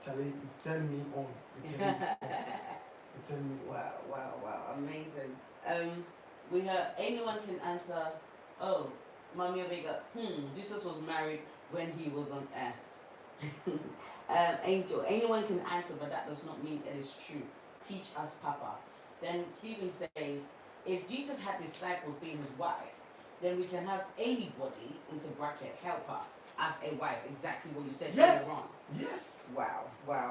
Charlie, it turned me on. It turned me on. It turned me on. Wow, amazing. We have anyone can answer. Oh, Mommy Omega. Jesus was married when he was on earth. Angel. Anyone can answer, but that does not mean it is true. Teach us, Papa. Then Stephen says, if Jesus had disciples being his wife, then we can have anybody into bracket helper as a wife. Exactly what you said. Yes. Yes. Wow.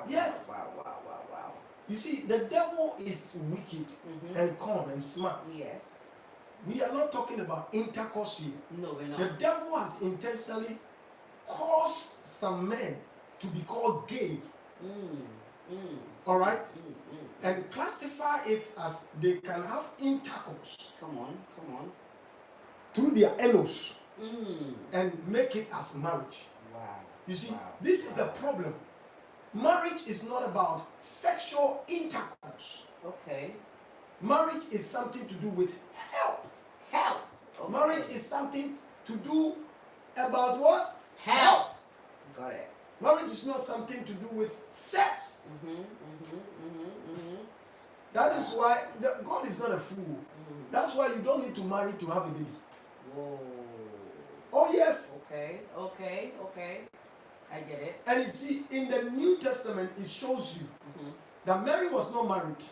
Yes. Wow. You see, the devil is wicked and con and smart. Yes. We are not talking about intercourse here. No, we're not. The devil has intentionally caused some men to be called gay. All right? And classify it as they can have intercourse. Come on. Through their anus. And make it as marriage. Wow. You see, this is the problem. Marriage is not about sexual intercourse. Okay. Marriage is something to do with help. Okay. Marriage is something to do about what? Help. Got it. Marriage is not something to do with sex. That is why God is not a fool. That's why you don't need to marry to have a baby. Whoa. Oh yes. Okay. I get it. And you see, in the New Testament, it shows you that Mary was not married,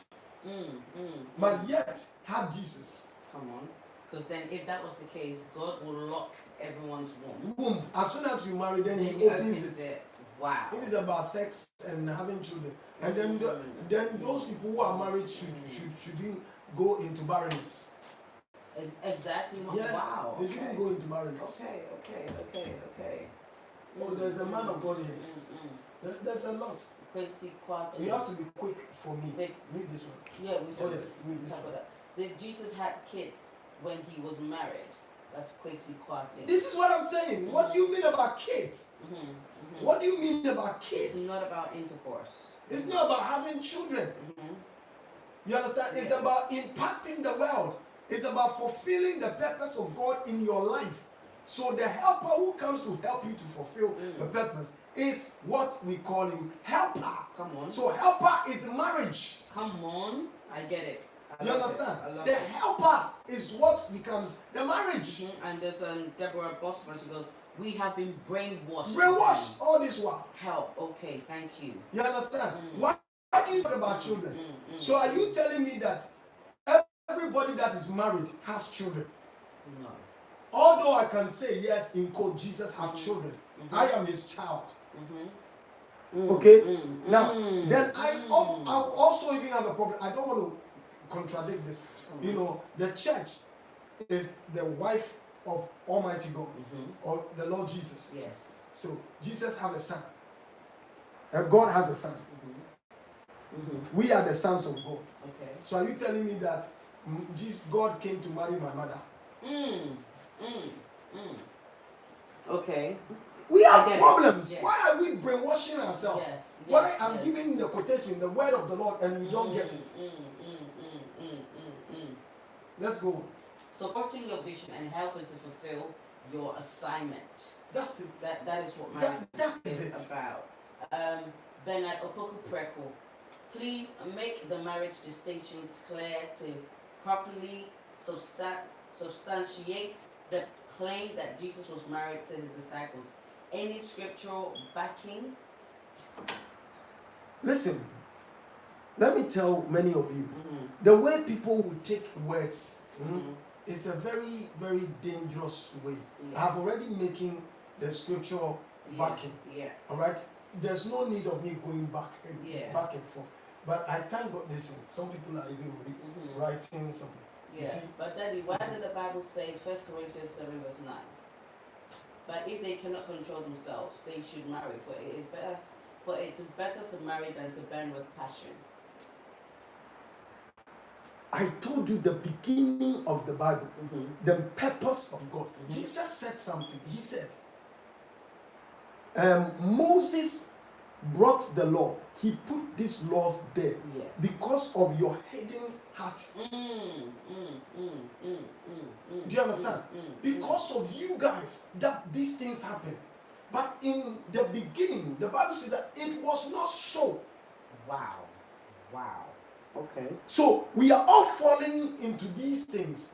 but yet had Jesus. Come on. Because then if that was the case, God will lock everyone's womb. As soon as you marry, then he opens it. Wow. It is about sex and having children. And then those people who are married shouldn't go into barrenness. Exactly. Yeah, Wow. they shouldn't go into barrenness. Okay. Oh, there's a man of God here. There's a lot. You have to be quick for me. Read this one. Yeah, read this one. That Jesus had kids when he was married. That's Kwesi Kwati. This is what I'm saying. What do you mean about kids? What do you mean about kids? It's not about intercourse. It's not about having children. You understand? It's about impacting the world. It's about fulfilling the purpose of God in your life. So the helper who comes to help you to fulfill the purpose is what we call him helper. Come on. So helper is marriage. Come on. I get it. You understand? The helper is what becomes the marriage. And there's Deborah Bosman, she goes, we have been brainwashed. Brainwashed all this while. Help. Okay, thank you. You understand? Why do you talk about children? So are you telling me that everybody that is married has children? No. Although I can say yes, in quote, Jesus have children. I am his child. Okay? Now, then I also even have a problem. I don't want to contradict this. You know, the church is the wife of Almighty God or the Lord Jesus. Yes. So Jesus have a son. And God has a son. We are the sons of God. Okay. So are you telling me that God came to marry my mother? Okay. We have problems. Yes. Why are we brainwashing ourselves? Why I'm giving the quotation, the word of the Lord, and you don't get it? Let's go. Supporting your vision and helping to fulfill your assignment. That's it. That is what marriage that is is about. Bernard Opoku Preko, please make the marriage distinctions clear to properly substantiate the claim that Jesus was married to his disciples. Any scriptural backing? Listen, let me tell many of you, the way people will take words is a very, very dangerous way. I've already making the scriptural backing. All right? There's no need of me going back and forth. But I thank God, listen, some people are even writing some. You see? But Daddy, why did the Bible say 1 Corinthians 7 verse 9? But if they cannot control themselves, they should marry, for it is better to marry than to burn with passion. I told you the beginning of the Bible, the purpose of God. Jesus said something. He said, Moses brought the law He put these laws there Yes. because of your hidden heart. Do you understand? Because of you guys that these things happen. But in the beginning, the Bible says that it was not so. Wow. Okay. So we are all falling into these things.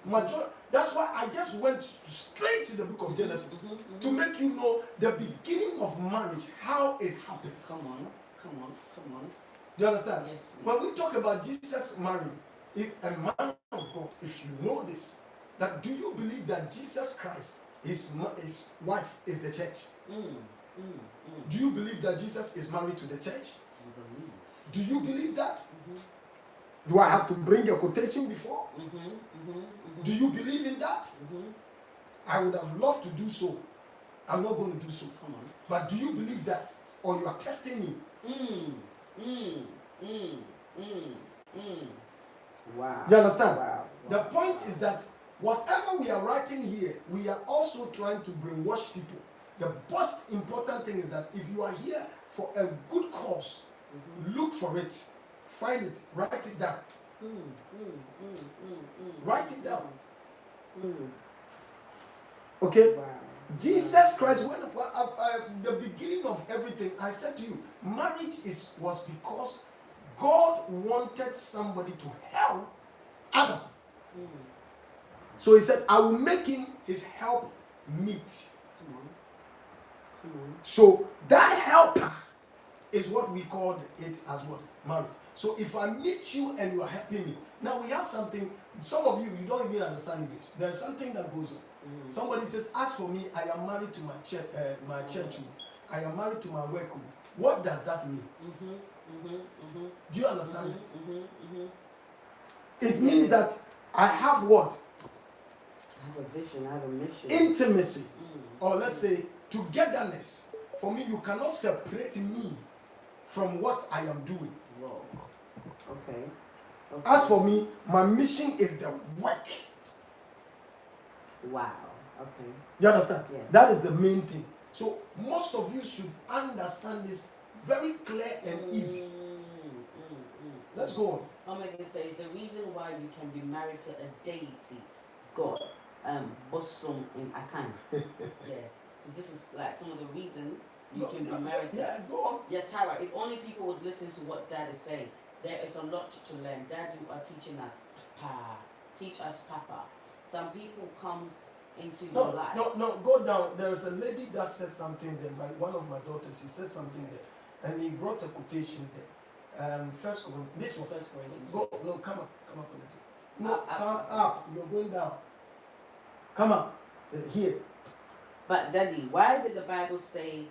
That's why I just went straight to the book of Genesis to make you know the beginning of marriage, how it happened. Come on. Do you understand? Yes, please. When we talk about Jesus marrying, if a man of God, if you know this, that do you believe that Jesus Christ, his wife is the church? Do you believe that Jesus is married to the church? Do you believe that? Do I have to bring a quotation before? Do you believe in that? I would have loved to do so. I'm not going to do so. Come on. But do you believe that? Or you are testing me? Wow. You understand? Wow. The point is that whatever we are writing here, we are also trying to brainwash people. The most important thing is that if you are here for a good cause, look for it, find it, write it down. Write it down. Okay? Wow. Jesus Christ, when the beginning of everything, I said to you, marriage was because God wanted somebody to help Adam. So he said, I will make him his help meet. So that helper is what we call it as what? Marriage. So if I meet you and you are helping me, now we have something, some of you don't even understand English. There's something that goes on. Somebody says, as for me, I am married to my church. I am married to my work. What does that mean? Do you understand it? It means that I have what? I have a vision, I have a mission. Intimacy. Or let's say togetherness. For me, you cannot separate me from what I am doing. Whoa. Okay. As for me, my mission is the work. Wow. Okay. You understand? Yeah. That is the main thing. So most of you should understand this very clear and easy. Let's go on. Omega says the reason why you can be married to a deity, God, Bosom in Akan. Yeah. So this is like some of the reason you can be married to. Yeah, go on. Yeah, Tara, if only people would listen to what Dad is saying. There is a lot to learn. Dad, you are teaching us, Papa. Teach us, Papa. Some people comes into your life. No, go down. There is a lady that said something there. One of my daughters, she said something there. And he brought a quotation there. First Corinthians. This one. First Corinthians. No, come up a little. No, Up. come up. You're going down. Come up. Here. But Daddy, why did the Bible say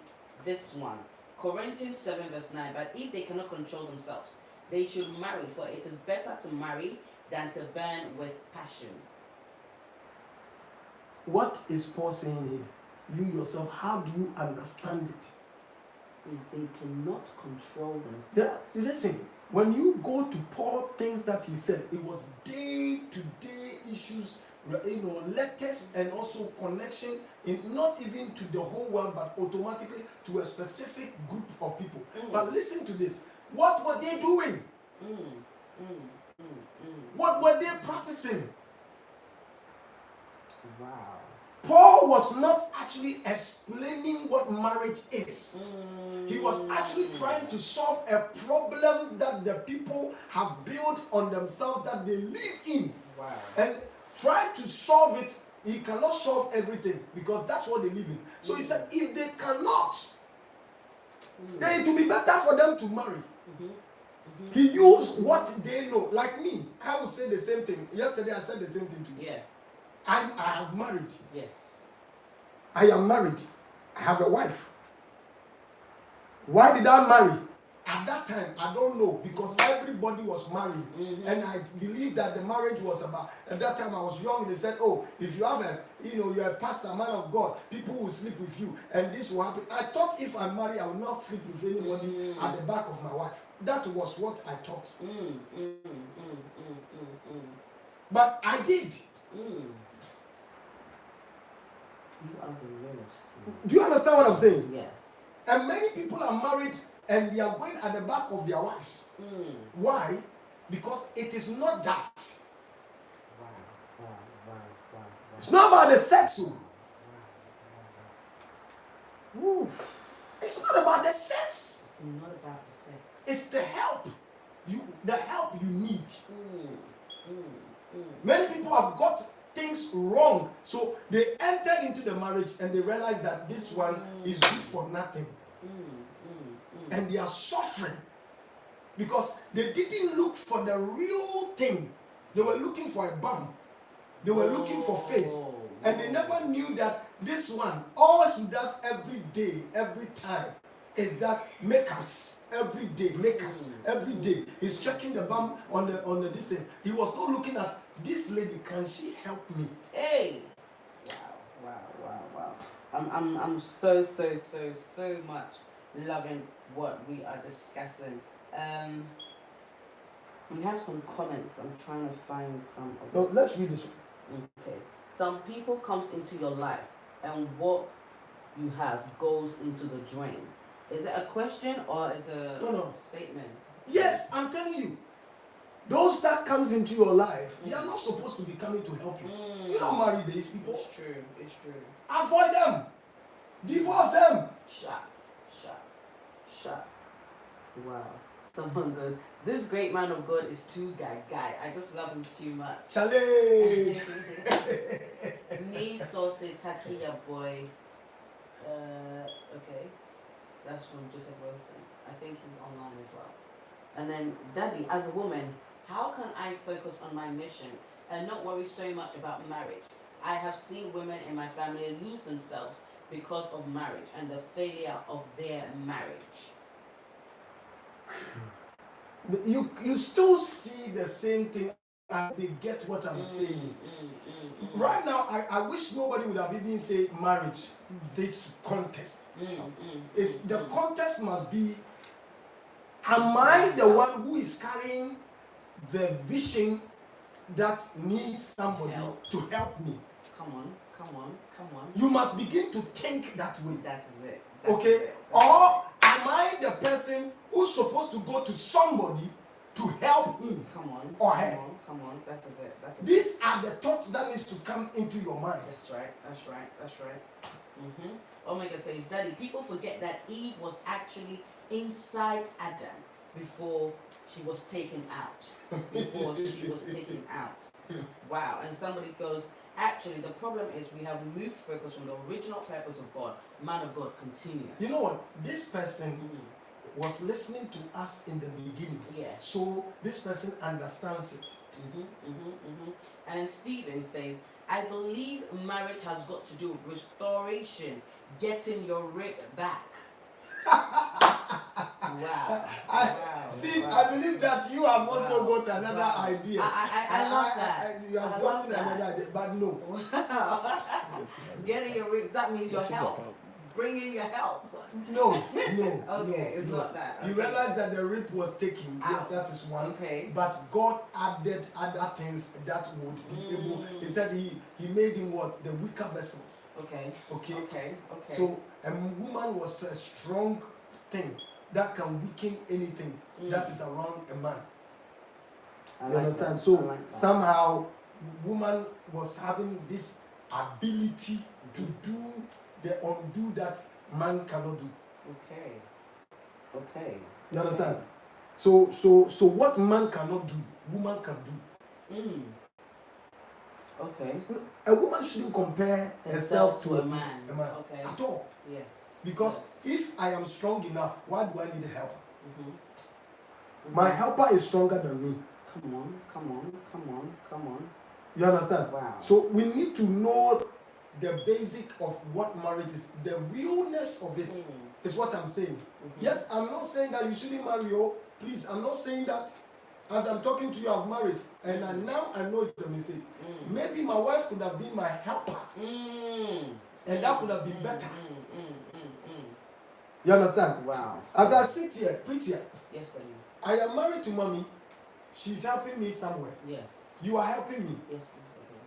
this one? Corinthians 7 verse 9. But if they cannot control themselves, they should marry, for it is better to marry than to burn with passion. What is Paul saying here? You yourself, how do you understand it? If they cannot control themselves. Listen, when you go to Paul, things that he said, it was day-to-day issues, letters and also connection, not even to the whole world, but automatically to a specific group of people. But listen to this. What were they doing? What were they practicing? Wow. Paul was not actually explaining what marriage is. He was actually trying to solve a problem that the people have built on themselves that they live in. Wow. And try to solve it. He cannot solve everything because that's what they live in. So he said, if they cannot, then it will be better for them to marry. He used what they know. Like me, I would say the same thing. Yesterday I said the same thing to you. Yeah. I am married. Yes. I am married. I have a wife. Why did I marry? At that time, I don't know, because everybody was married. And I believe that the marriage was about, at that time I was young, and they said, oh, if you have you're a pastor, man of God, people will sleep with you, and this will happen. I thought if I marry, I will not sleep with anybody at the back of my wife. That was what I thought. But I did. You are the realist. Do you understand what I'm saying? Yes. And many people are married and they are going at the back of their wives. Why? Because it is not that. It's not about the sex. It's not about the sex. It's not about the sex. It's the help. The help you need. Many people have got things wrong, so they entered into the marriage and they realized that this one is good for nothing. And they are suffering because they didn't look for the real thing. They were looking for a bum. They were looking for face. And they never knew that this one, all he does every day, every time, is that makeups every day, makeups every day. He's checking the bum on the this thing. He was not looking at this lady. Can she help me? Hey, wow. I'm so much loving what we are discussing. We have some comments. I'm trying to find some. No, let's read this one. Okay. Some people comes into your life, and what you have goes into the drain. Is it a question or is it a statement? Yes, I'm telling you. Those that comes into your life, they are not supposed to be coming to help you. You don't marry these people. It's true. Avoid them. Divorce them. Shut. Wow. Someone goes, this great man of God is too guy. I just love him too much. Challenge. Me sauce takia boy. Okay. That's from Joseph Wilson. I think he's online as well. And then, Daddy, as a woman, how can I focus on my mission and not worry so much about marriage? I have seen women in my family lose themselves because of marriage and the failure of their marriage. You still see the same thing and they get what I'm saying. Right now, I wish nobody would have even said marriage, this contest. The contest must be, am I the one who is carrying the vision that needs somebody to help me? Come on. You must begin to think that way. That's it. Or am I the person who's supposed to go to somebody to help him? Or her? Come on. That's it. These are the thoughts that needs to come into your mind. That's right. Omega says, Daddy, people forget that Eve was actually inside Adam before she was taken out. Wow. And somebody goes, actually, the problem is we have moved focus from the original purpose of God. Man of God, continue. You know what? This person was listening to us in the beginning. Yes. So this person understands it. And Stephen says, I believe marriage has got to do with restoration, getting your rig back. Wow. Steve, I believe that you have also got another idea. I love that. You have gotten another idea, but no. Getting your rig, that means your help. Bring in your help. No. Okay, it's not that. Okay. You realize that the rib was taken. Yes, that is one. Okay. But God added other things that would be able. He said he made him what? The weaker vessel. Okay. So a woman was a strong thing that can weaken anything that is around a man. You understand? That. So somehow woman was having this ability to do the undo that man cannot do. Okay. You understand? So what man cannot do, woman can do. Okay. A woman shouldn't compare herself to a man. Okay. At all. Yes. Because if I am strong enough, why do I need a helper? My helper is stronger than me. Come on. You understand? Wow. So we need to know the basic of what marriage is. The realness of it is what I'm saying. Yes, I'm not saying that you shouldn't marry. Please, I'm not saying that. As I'm talking to you, I've married. And now I know it's a mistake. Maybe my wife could have been my helper. And that could have been better. You understand? Wow. As I sit here, preach here. Yes, Daddy. I am married to mommy. She's helping me somewhere. Yes. You are helping me. Yes,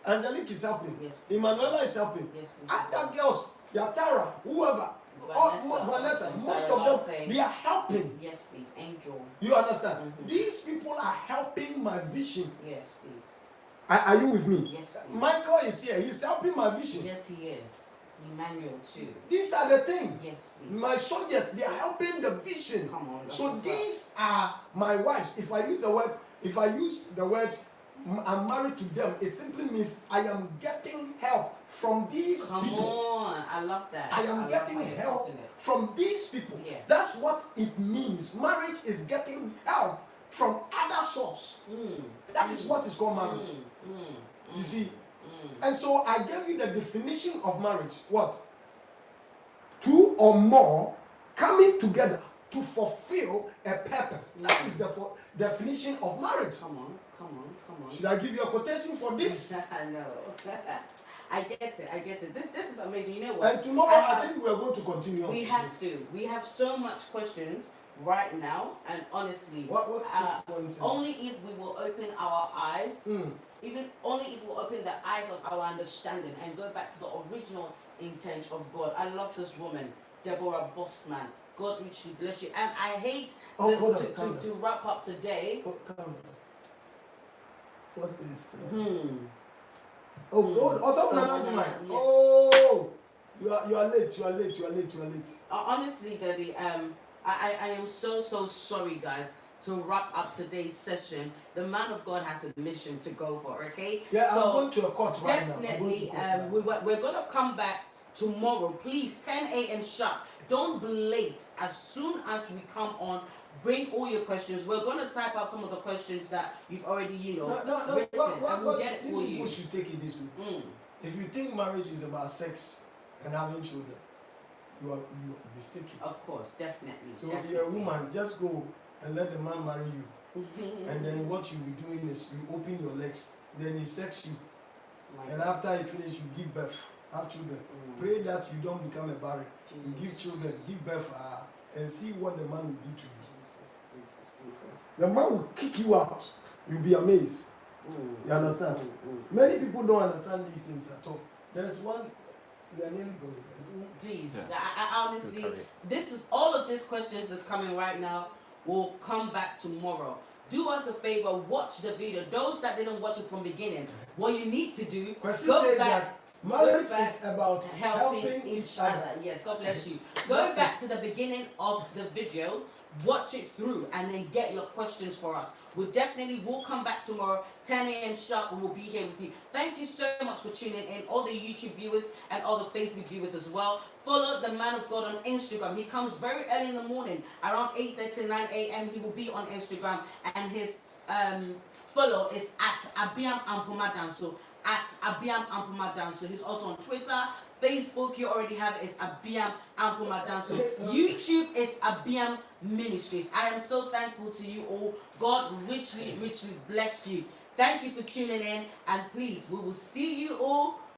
Angelique is helping. Yes. Emanuela is helping. Yes, Other girls, Yatara, whoever, Vanessa, most Sorry, of them, they are helping. Yes, please. Angel. You understand? Mhm. These people are helping my vision. Yes, please. Are you with me? Yes, please. Michael is here. He's helping my vision. Yes, he is. Emmanuel too. These are the things. Yes, please. My soldiers, they are helping the vision. Come on. So these are my wives. If I use the word, I'm married to them, it simply means I am getting help from these people. Come on, I love that. I am getting help from these people. Yeah. That's what it means. Marriage is getting help from other source. That is what is called marriage. You see? And so I gave you the definition of marriage. What? Two or more coming together to fulfill a purpose. That is the definition of marriage. Come on. Should I give you a quotation for this? I know. I get it. This is amazing. You know what? And tomorrow I think we are going to continue. We have to. We have so much questions right now, and honestly, what's this point? Only if we will open our eyes, even only if we will open the eyes of our understanding and go back to the original intent of God. I love this woman, Deborah Bossman. God richly bless you. And I hate to wrap up today. Come on. What's this? Also, yes. Oh, you are late. Honestly, Daddy, I am so sorry, guys, to wrap up today's session. The man of God has a mission to go for. Okay. Yeah, so I'm going to a court right now. Definitely, we're gonna come back tomorrow. Please, 10 a.m. sharp. Don't be late. As soon as we come on, bring all your questions. We're going to type out some of the questions that you've already, written, and we'll get it for you. People should take it this way. If you think marriage is about sex and having children, you are mistaken. Of course, definitely. So if you're a woman, just go and let the man marry you. And then what you'll be doing is you open your legs, then he sex you. And after you finish, you give birth, have children. Pray that you don't become a barren. You give children, give birth, and see what the man will do to you. The man will kick you out. You'll be amazed. You understand? Many people don't understand these things at all. There's one, we are nearly going. Please, yeah. I honestly, this is all of these questions that's coming right now will come back tomorrow. Do us a favor, watch the video. Those that didn't watch it from beginning, what you need to do, go back. Marriage is about helping each other. Yes, God bless you. Go back to the beginning of the video, watch it through, and then get your questions for us. We'll come back tomorrow, 10 a.m. sharp, and we'll be here with you. Thank you so much for tuning in, all the YouTube viewers and all the Facebook viewers as well. Follow the man of God on Instagram. He comes very early in the morning, around 8:30, 9 a.m. He will be on Instagram, and his follow is at Abbeam Ampumadanso. At Abbeam Ampumadanso. He's also on Twitter, Facebook. You already have it. It's Abbeam Ampumadanso. YouTube is Abbeam Ministries. I am so thankful to you all. God richly bless you. Thank you for tuning in, and please, we will see you all